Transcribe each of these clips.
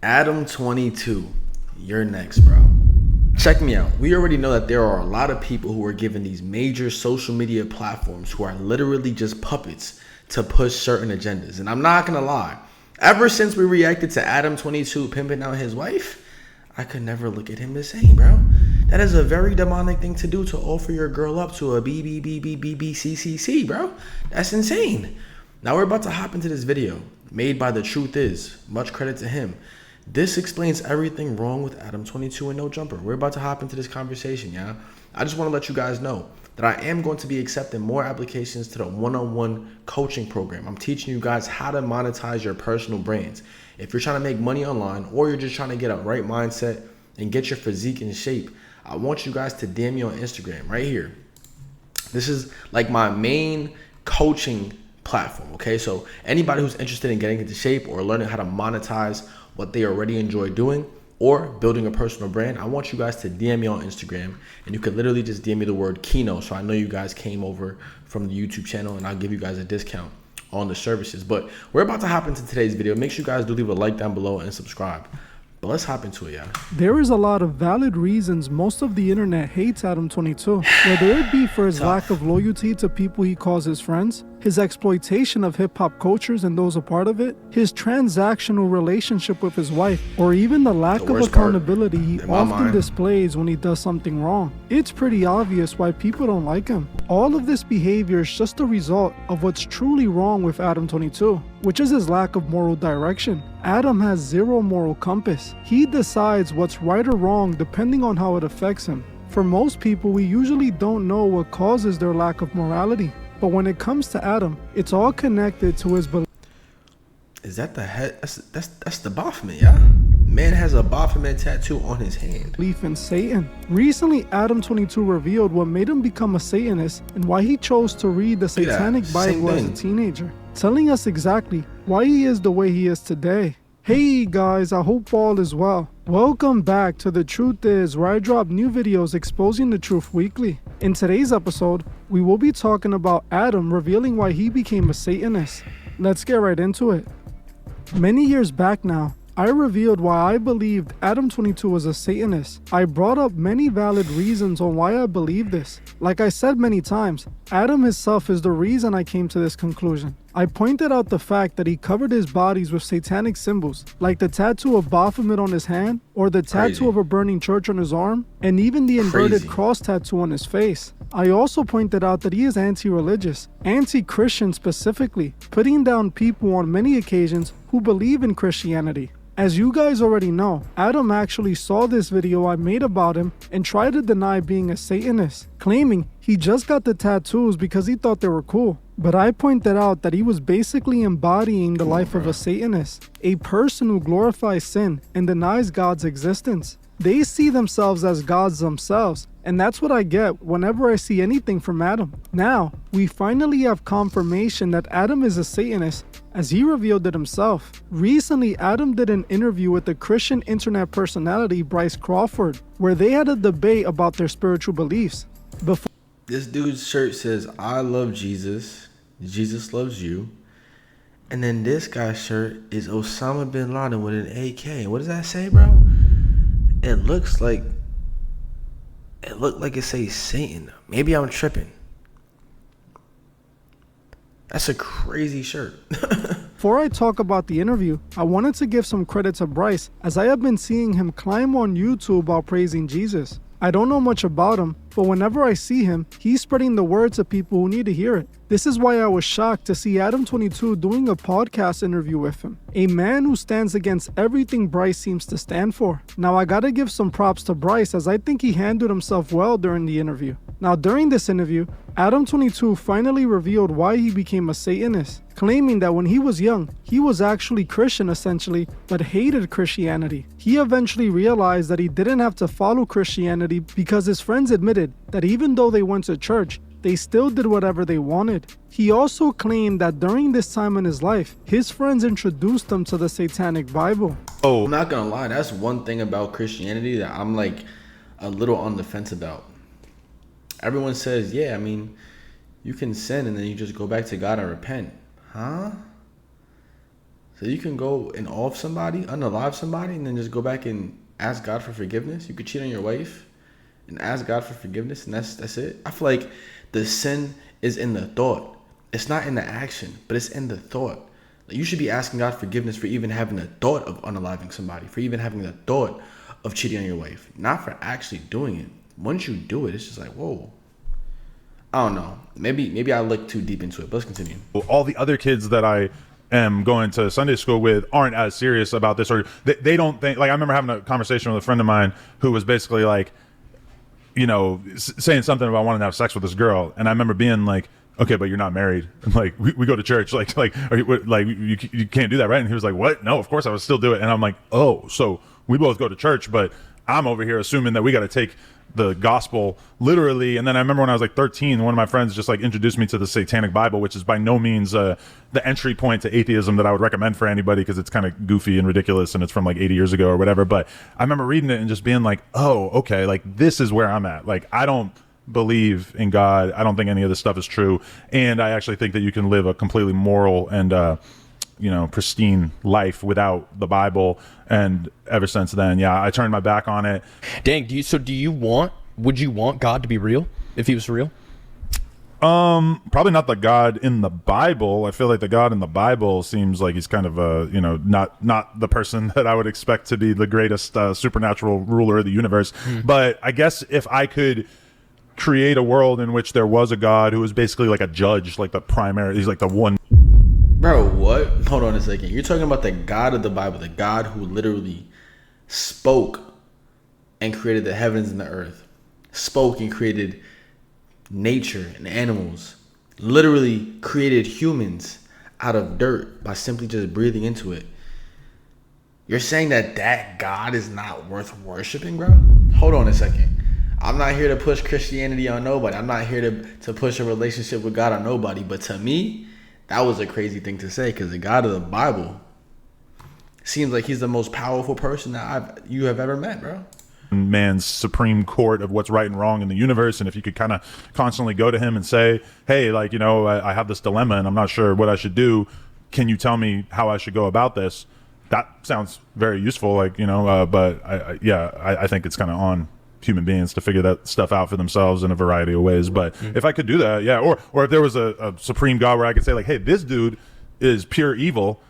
Adam22, you're next, bro. Check me out. We already know that there are a lot of people who are given these major social media platforms who are literally just puppets to push certain agendas. And I'm not going to lie. Ever since we reacted to Adam22 pimping out his wife, I could never look at him the same, bro. That is a very demonic thing to do, to offer your girl up to a BBBBBBCCC, bro. That's insane. Now we're about to hop into this video made by The Truth Is. Much credit to him. This explains everything wrong with Adam22 and No Jumper. We're about to hop into this conversation, yeah? I just want to let you guys know that I am going to be accepting more applications to the one-on-one coaching program. I'm teaching you guys how to monetize your personal brands. If you're trying to make money online, or you're just trying to get a right mindset and get your physique in shape, I want you guys to DM me on Instagram right here. This is like my main coaching platform, okay? So anybody who's interested in getting into shape or learning how to monetize what they already enjoy doing or building a personal brand, I want you guys to DM me on Instagram, and you could literally just DM me the word Kino, so I know you guys came over from the YouTube channel, and I'll give you guys a discount on the services. But we're about to hop into today's video. Make sure you guys do leave a like down below and subscribe. But let's hop into it, yeah. There is a lot of valid reasons most of the internet hates Adam22, whether it be for his lack of loyalty to people he calls his friends, his exploitation of hip-hop cultures and those a part of it, his transactional relationship with his wife, or even the lack of accountability he often displays when he does something wrong. It's pretty obvious why people don't like him. All of this behavior is just a result of what's truly wrong with Adam22, which is his lack of moral direction. Adam has zero moral compass. He decides what's right or wrong depending on how it affects him. For most people, we usually don't know what causes their lack of morality. But when it comes to Adam, it's all connected to his belief. Is that the head? That's the Baphomet, yeah? Man has a Baphomet tattoo on his hand. Belief in Satan. Recently, Adam22 revealed what made him become a Satanist and why he chose to read the Satanic Bible as a teenager, telling us exactly why he is the way he is today. Hey guys, I hope all is well. Welcome back to The Truth Is, where I drop new videos exposing the truth weekly. In today's episode, we will be talking about Adam revealing why he became a Satanist. Let's get right into it. Many years back now, I revealed why I believed Adam22 was a Satanist. I brought up many valid reasons on why I believe this. Like I said many times, Adam himself is the reason I came to this conclusion. I pointed out the fact that he covered his bodies with satanic symbols, like the tattoo of Baphomet on his hand, or the tattoo of a burning church on his arm, and even the inverted cross tattoo on his face. I also pointed out that he is anti-religious, anti-Christian specifically, putting down people on many occasions who believe in Christianity. As you guys already know, Adam actually saw this video I made about him and tried to deny being a Satanist, claiming he just got the tattoos because he thought they were cool. But I pointed out that he was basically embodying the life of a Satanist, a person who glorifies sin and denies God's existence. They see themselves as gods themselves, and that's what I get whenever I see anything from Adam. Now, we finally have confirmation that Adam is a Satanist, as he revealed it himself. Recently, Adam did an interview with the Christian internet personality Bryce Crawford, where they had a debate about their spiritual beliefs. This dude's shirt says, "I love Jesus, Jesus loves you." And then this guy's shirt is Osama bin Laden with an AK. What does that say, bro? It looked like it says Satan. Maybe I'm tripping. That's a crazy shirt. Before I talk about the interview, I wanted to give some credit to Bryce, as I have been seeing him climb on YouTube while praising Jesus. I don't know much about him, but whenever I see him, he's spreading the word to people who need to hear it. This is why I was shocked to see Adam22 doing a podcast interview with him, a man who stands against everything Bryce seems to stand for. Now I gotta give some props to Bryce, as I think he handled himself well during the interview. Now during this interview, Adam22 finally revealed why he became a Satanist, claiming that when he was young, he was actually Christian essentially, but hated Christianity. He eventually realized that he didn't have to follow Christianity because his friends admitted that even though they went to church, they still did whatever they wanted. He also claimed that during this time in his life, his friends introduced him to the Satanic Bible. Oh, I'm not gonna lie, that's one thing about Christianity that I'm like a little on the fence about. Everyone says, yeah, I mean, you can sin and then you just go back to God and repent. Huh? So you can go and off somebody, unalive somebody, and then just go back and ask God for forgiveness. You could cheat on your wife and ask God for forgiveness, and that's it. I feel like the sin is in the thought. It's not in the action, but it's in the thought. Like, you should be asking God forgiveness for even having the thought of unaliving somebody, for even having the thought of cheating on your wife, not for actually doing it. Once you do it, it's just like, whoa. I don't know. Maybe I look too deep into it, but let's continue. All the other kids that I am going to Sunday school with aren't as serious about this, or they don't think, like, I remember having a conversation with a friend of mine who was basically like, you know, saying something about wanting to have sex with this girl. And I remember being like, okay, but you're not married. And like, we go to church. Like, are you, like, you can't do that, right? And he was like, what? No, of course I would still do it. And I'm like, oh, so we both go to church, but I'm over here assuming that we got to take the gospel literally. And then I remember when I was like 13, one of my friends just like introduced me to the Satanic Bible, which is by no means the entry point to atheism that I would recommend for anybody, because it's kind of goofy and ridiculous and it's from like 80 years ago or whatever. But I remember reading it and just being like, oh, okay, like this is where I'm at. Like, I don't believe in God. I don't think any of this stuff is true. And I actually think that you can live a completely moral and you know, pristine life without the Bible. And ever since then, yeah, I turned my back on it. Dang, would you want God to be real if he was real? Probably not the God in the Bible. I feel like the God in the Bible seems like he's kind of you know, not the person that I would expect to be the greatest supernatural ruler of the universe. But I guess if I could create a world in which there was a God who was basically like a judge, like the primary, he's like the one. Bro, what? Hold on a second. You're talking about the God of the Bible, the God who literally spoke and created the heavens and the earth, spoke and created nature and animals, literally created humans out of dirt by simply just breathing into it. You're saying that God is not worth worshiping, bro? Hold on a second. I'm not here to push Christianity on nobody. I'm not here to push a relationship with God on nobody. But to me, that was a crazy thing to say, because the God of the Bible seems like he's the most powerful person that you have ever met, bro. Man's supreme court of what's right and wrong in the universe. And if you could kind of constantly go to him and say, hey, like, you know, I have this dilemma and I'm not sure what I should do. Can you tell me how I should go about this? That sounds very useful, like, you know, but I think it's kind of on human beings to figure that stuff out for themselves in a variety of ways. But if I could do that, yeah, or if there was a supreme God where I could say like, hey, this dude is pure evil,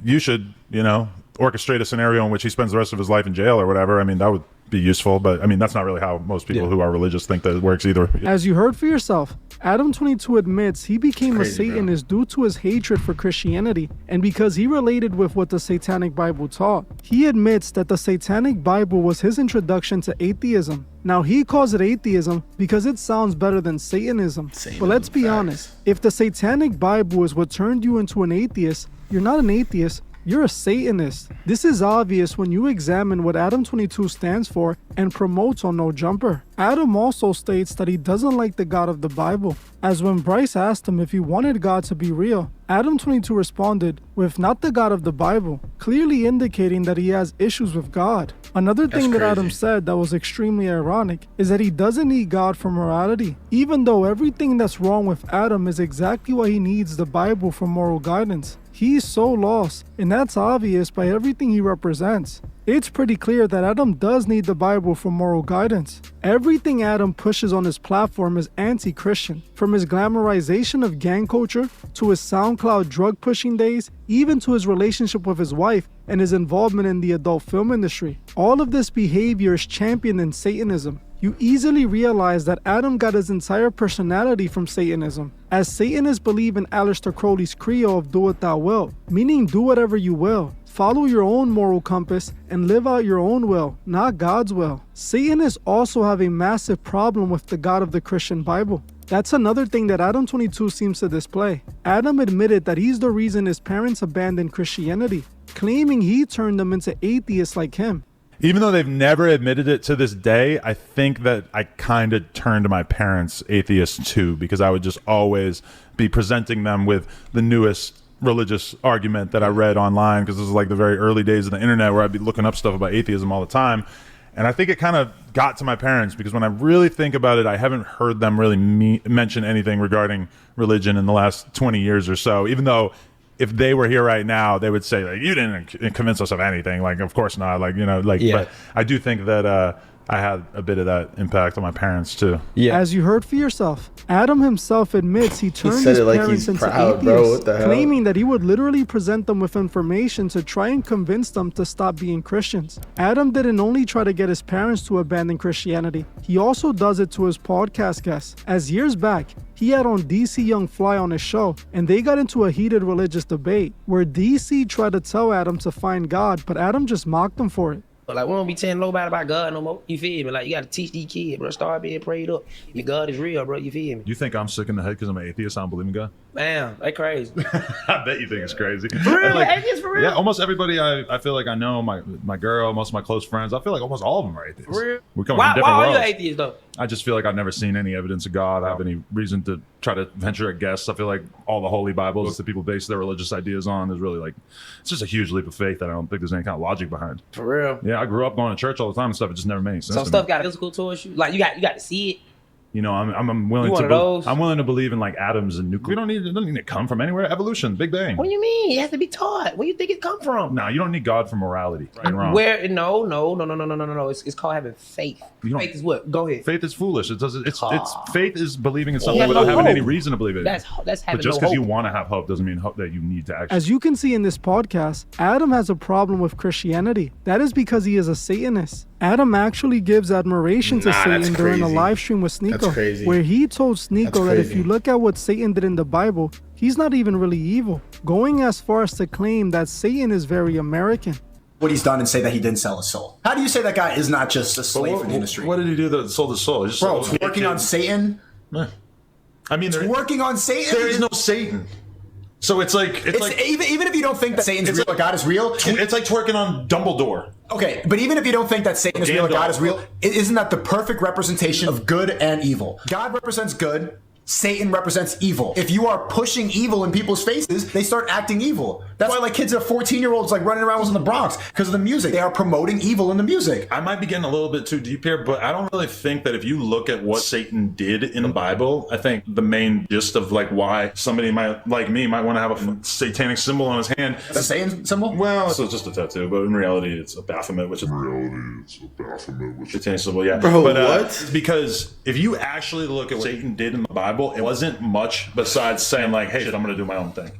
you should, you know, orchestrate a scenario in which he spends the rest of his life in jail or whatever. I mean, that would be useful, but I mean, that's not really how most people who are religious think that it works either. As you heard for yourself, Adam22 admits he became a Satanist due to his hatred for Christianity and because he related with what the Satanic Bible taught. He admits that the Satanic Bible was his introduction to atheism. Now, he calls it atheism because it sounds better than Satanism. But let's be honest, if the Satanic Bible is what turned you into an atheist, you're not an atheist, you're a Satanist. This is obvious when you examine what Adam22 stands for and promotes on No Jumper. Adam also states that he doesn't like the God of the Bible, as when Bryce asked him if he wanted God to be real, Adam22 responded with not the God of the Bible, clearly indicating that he has issues with God. Another thing that Adam said that was extremely ironic is that he doesn't need God for morality, even though everything that's wrong with Adam is exactly why he needs the Bible for moral guidance. He's so lost, and that's obvious by everything he represents. It's pretty clear that Adam does need the Bible for moral guidance. Everything Adam pushes on his platform is anti-Christian, from his glamorization of gang culture, to his SoundCloud drug-pushing days, even to his relationship with his wife and his involvement in the adult film industry. All of this behavior is championed in Satanism. You easily realize that Adam got his entire personality from Satanism, as Satanists believe in Aleister Crowley's credo of do what thou wilt, meaning do whatever you will. Follow your own moral compass and live out your own will, not God's will. Satanists also have a massive problem with the God of the Christian Bible. That's another thing that Adam22 seems to display. Adam admitted that he's the reason his parents abandoned Christianity, claiming he turned them into atheists like him. Even though they've never admitted it to this day, I think that I kind of turned my parents atheists too, because I would just always be presenting them with the newest religious argument that I read online, because this is like the very early days of the internet where I'd be looking up stuff about atheism all the time. And I think it kind of got to my parents, because when I really think about it, I haven't heard them really mention anything regarding religion in the last 20 years or so, even though if they were here right now, they would say like, you didn't convince us of anything. Like, of course not. Like, you know, like, but I do think that I had a bit of that impact on my parents too. Yeah. As you heard for yourself, Adam himself admits he turned his parents into atheists, claiming that he would literally present them with information to try and convince them to stop being Christians. Adam didn't only try to get his parents to abandon Christianity, he also does it to his podcast guests. As years back, he had on DC Young Fly on his show, and they got into a heated religious debate where DC tried to tell Adam to find God, but Adam just mocked him for it. Like, we don't be telling nobody about God no more. You feel me? Like, you got to teach these kids, bro. Start being prayed up. Your God is real, bro. You feel me? You think I'm sick in the head because I'm an atheist? I don't believe in God? Damn, they crazy. I bet you think it's crazy. For real? Like, atheists for real? Yeah, almost everybody I feel like I know, my girl, most of my close friends, I feel like almost all of them are atheists. For real? We're coming from different worlds. Why are you worlds. atheists, though? I just feel like I've never seen any evidence of God. I have any reason to try to venture a guess. I feel like all the holy Bibles that people base their religious ideas on is really like, it's just a huge leap of faith that I don't think there's any kind of logic behind. For real? Yeah, I grew up going to church all the time and stuff. It just never made any sense. Some to stuff me. got physical towards you. Like, you got to see it. You know, I'm willing You to. one of those? I'm willing to believe in like atoms and nuclear. It doesn't need to come from anywhere. Evolution, Big Bang. What do you mean? It has to be taught. Where do you think it come from? Nah, you don't need God for morality. Right and wrong. Where? No. It's called having faith. Faith is what? Go ahead. Faith is foolish. It doesn't. It's faith is believing in something Yeah, without no having hope. any reason to believe it. That's having But just no because you hope. want to have hope doesn't mean that you need to actually. As you can see in this podcast, Adam has a problem with Christianity. That is because he is a Satanist. Adam actually gives admiration to Satan during a live stream with Sneeko, where he told Sneeko that if you look at what Satan did in the Bible, he's not even really evil, going as far as to claim that Satan is very American. What he's done and say that he didn't sell his soul. How do you say that guy is not just a slave in the industry? What did he do that sold his soul? He just Bro, sold working on Satan? I mean, Working on Satan? there is no Satan. So it's like even if you don't think that Satan's real or God is real, it's like twerking on Dumbledore. okay, but even if you don't think that Satan is real or God is real, isn't that the perfect representation of good and evil? God represents good, Satan represents evil. If you are pushing evil in people's faces, they start acting evil. That's why like kids of 14-year-olds like running around in the Bronx because of the music. They are promoting evil in the music. I might be getting a little bit too deep here, but I don't really think that if you look at what Satan did in the Bible, I think the main gist of like why somebody might like me might want to have a satanic symbol on his hand. The Satan symbol? Well, so it's just a tattoo, but in reality, it's a Baphomet, which is satanic symbol. Yeah, Bro, but, what? Because if you actually look at what Satan did in the Bible, it wasn't much besides saying like, "Hey, shit, I'm going to do my own thing."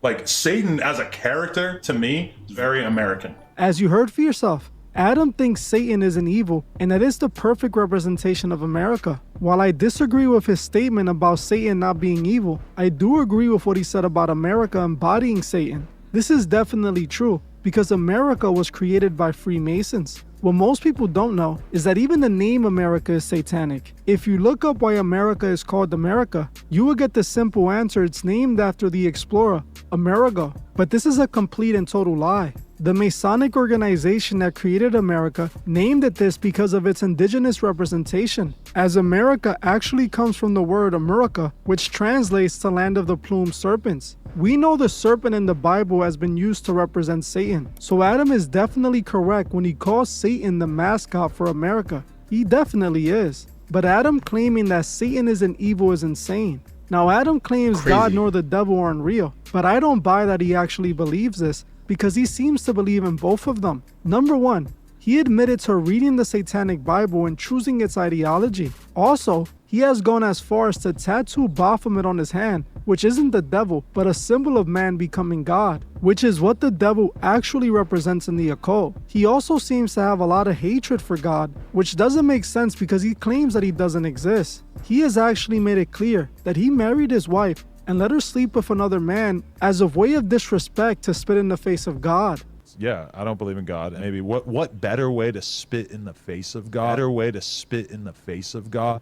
Like Satan as a character, to me, is very American. As you heard for yourself, Adam thinks Satan is an evil, and that is the perfect representation of America. While I disagree with his statement about Satan not being evil, I do agree with what he said about America embodying Satan. This is definitely true, because America was created by Freemasons. What most people don't know is that even the name America is satanic. If you look up why America is called America, you will get the simple answer: it's named after the explorer, Amerigo. But this is a complete and total lie. The Masonic organization that created America named it this because of its indigenous representation, as America actually comes from the word America, which translates to land of the plumed serpents. We know the serpent in the Bible has been used to represent Satan, so Adam is definitely correct when he calls Satan the mascot for America. He definitely is. But Adam claiming that Satan isn't evil is insane. Now Adam claims God nor the devil aren't real, but I don't buy that he actually believes this, because he seems to believe in both of them. Number one, he admitted to reading the Satanic Bible and choosing its ideology. Also, he has gone as far as to tattoo Baphomet on his hand, which isn't the devil, but a symbol of man becoming God, which is what the devil actually represents in the occult. He also seems to have a lot of hatred for God, which doesn't make sense because he claims that he doesn't exist. He has actually made it clear that he married his wife and let her sleep with another man as a way of disrespect to spit in the face of God. Yeah, I don't believe in God. Maybe what better way to spit in the face of God? Better way to spit in the face of God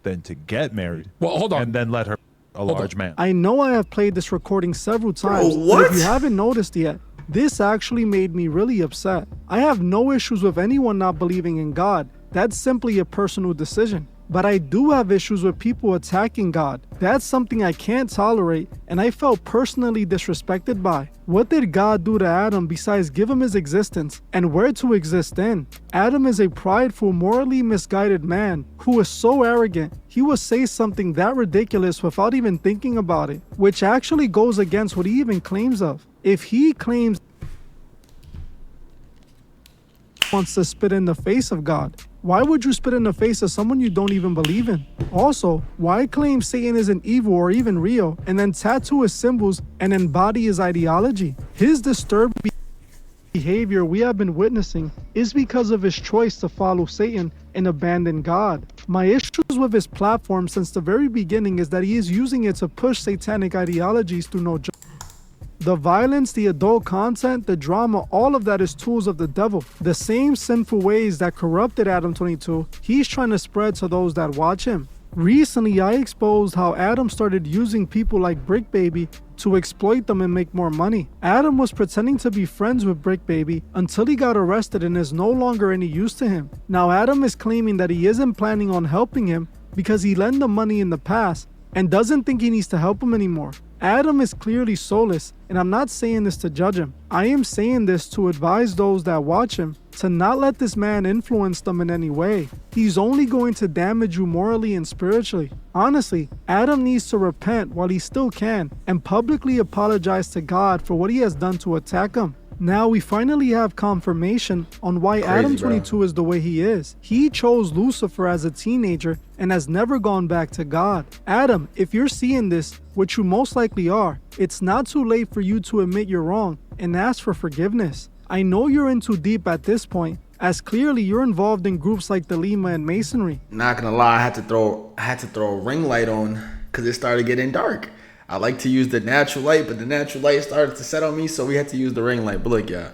than to get married. Well, hold on. And then let her a large man. I know I have played this recording several times, but what? if you haven't noticed yet, this actually made me really upset. I have no issues with anyone not believing in God. That's simply a personal decision. But I do have issues with people attacking God. That's something I can't tolerate, and I felt personally disrespected by. What did God do to Adam besides give him his existence and where to exist in? Adam is a prideful, morally misguided man who is so arrogant, he will say something that ridiculous without even thinking about it, which actually goes against what he even claims of. If he claims wants to spit in the face of God, why would you spit in the face of someone you don't even believe in? Also, why claim Satan isn't evil or even real and then tattoo his symbols and embody his ideology? His disturbed behavior we have been witnessing is because of his choice to follow Satan and abandon God. My issues with his platform since the very beginning is that he is using it to push satanic ideologies through no justice. The violence, the adult content, the drama, all of that is tools of the devil. The same sinful ways that corrupted Adam22, he's trying to spread to those that watch him. Recently, I exposed how Adam started using people like Brick Baby to exploit them and make more money. Adam was pretending to be friends with Brick Baby until he got arrested and is no longer any use to him. Now Adam is claiming that he isn't planning on helping him because he lent him money in the past and doesn't think he needs to help him anymore. Adam is clearly soulless, and I'm not saying this to judge him. I am saying this to advise those that watch him to not let this man influence them in any way. He's only going to damage you morally and spiritually. Honestly, Adam needs to repent while he still can and publicly apologize to God for what he has done to attack him. Now we finally have confirmation on why Adam22 is the way he is. He chose Lucifer as a teenager and has never gone back to God. Adam, if you're seeing this, which you most likely are, it's not too late for you to admit you're wrong and ask for forgiveness. I know you're in too deep at this point, as clearly you're involved in groups like the Lima and Masonry. Not gonna lie, I had to throw a ring light on because it started getting dark. I like to use the natural light, but the natural light started to set on me, so we had to use the ring light. But look, yeah,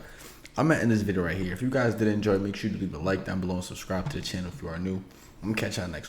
I'm gonna end this video right here. If you guys did enjoy, make sure to leave a like down below and subscribe to the channel if you are new. I'm gonna catch y'all next one.